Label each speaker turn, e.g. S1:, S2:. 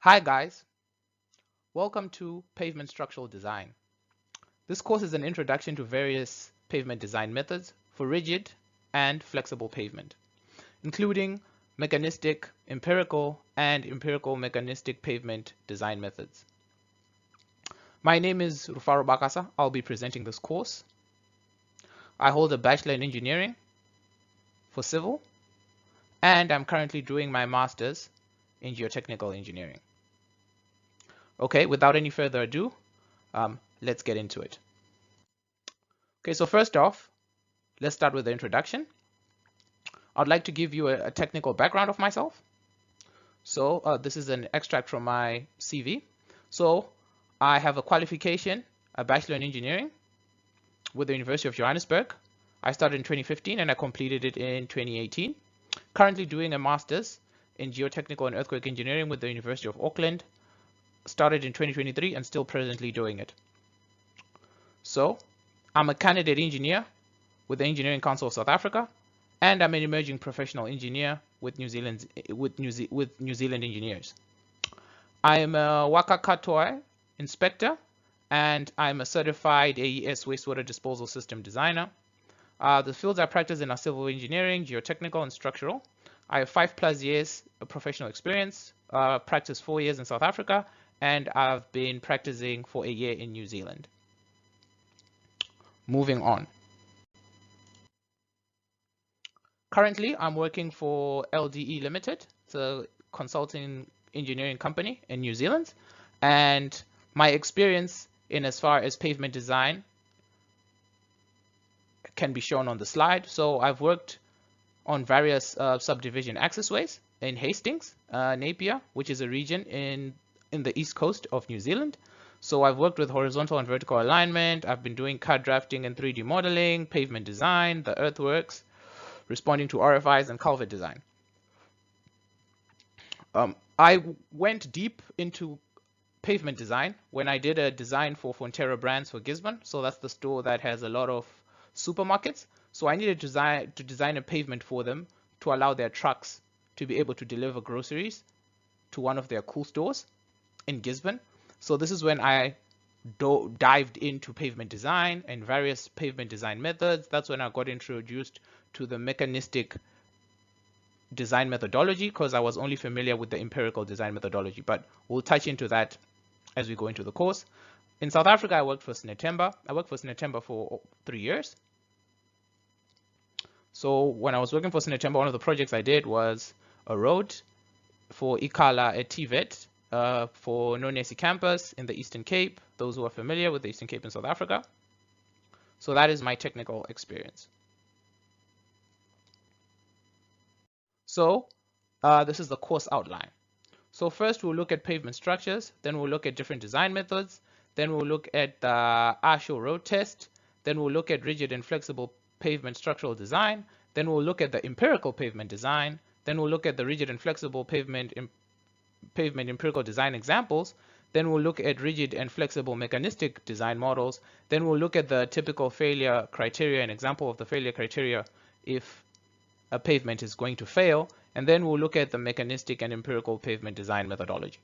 S1: Hi guys, welcome to Pavement Structural Design. This course is an introduction to various pavement design methods for rigid and flexible pavement, including mechanistic, empirical, and empirical mechanistic pavement design methods. My name is Rufaro Bakasa. I'll be presenting this course. I hold a Bachelor in Engineering for Civil, and I'm currently doing my Master's in Geotechnical Engineering. Okay, without any further ado, let's get into it. Okay, so first off, let's start with the introduction. I'd like to give you a technical background of myself. So this is an extract from my CV. So I have a qualification, a Bachelor in Engineering with the University of Johannesburg. I started in 2015 and I completed it in 2018. Currently doing a Master's in Geotechnical and Earthquake Engineering with the University of Auckland. Started in 2023 and still presently doing it. So I'm a candidate engineer with the Engineering Council of South Africa, and I'm an emerging professional engineer with New Zealand engineers. I am a Waka Katoi inspector, and I'm a certified AES wastewater disposal system designer. The fields I practice in are civil engineering, geotechnical, and structural. I have 5+ years of professional experience, practiced 4 years in South Africa, and I've been practicing for a year in New Zealand. Moving on. Currently, I'm working for LDE Limited, it's a consulting engineering company in New Zealand, and my experience in as far as pavement design can be shown on the slide. So I've worked on various subdivision accessways in Hastings, Napier, which is a region in the east coast of New Zealand. So I've worked with horizontal and vertical alignment. I've been doing CAD drafting and 3D modeling, pavement design, the earthworks, responding to RFIs, and culvert design. I went deep into pavement design when I did a design for Fonterra Brands for Gisborne. So that's the store that has a lot of supermarkets. So I needed to design a pavement for them to allow their trucks to be able to deliver groceries to one of their cool stores in Gisborne. So this is when I dived into pavement design and various pavement design methods. That's when I got introduced to the mechanistic design methodology, because I was only familiar with the empirical design methodology, but we'll touch into that as we go into the course. In South Africa, I worked for Snetemba. I worked for Snetemba for 3 years. So when I was working for Snetemba, one of the projects I did was a road for Ikala at TVET for Nonesi campus in the Eastern Cape, those who are familiar with the Eastern Cape in South Africa. So that is my technical experience. So this is the course outline. So first we'll look at pavement structures, then we'll look at different design methods, then we'll look at the ASHO road test, then we'll look at rigid and flexible pavement structural design, then we'll look at the empirical pavement design, then we'll look at the rigid and flexible pavement empirical design examples, then we'll look at rigid and flexible mechanistic design models, then we'll look at the typical failure criteria, an example of the failure criteria if a pavement is going to fail, and then we'll look at the mechanistic and empirical pavement design methodology.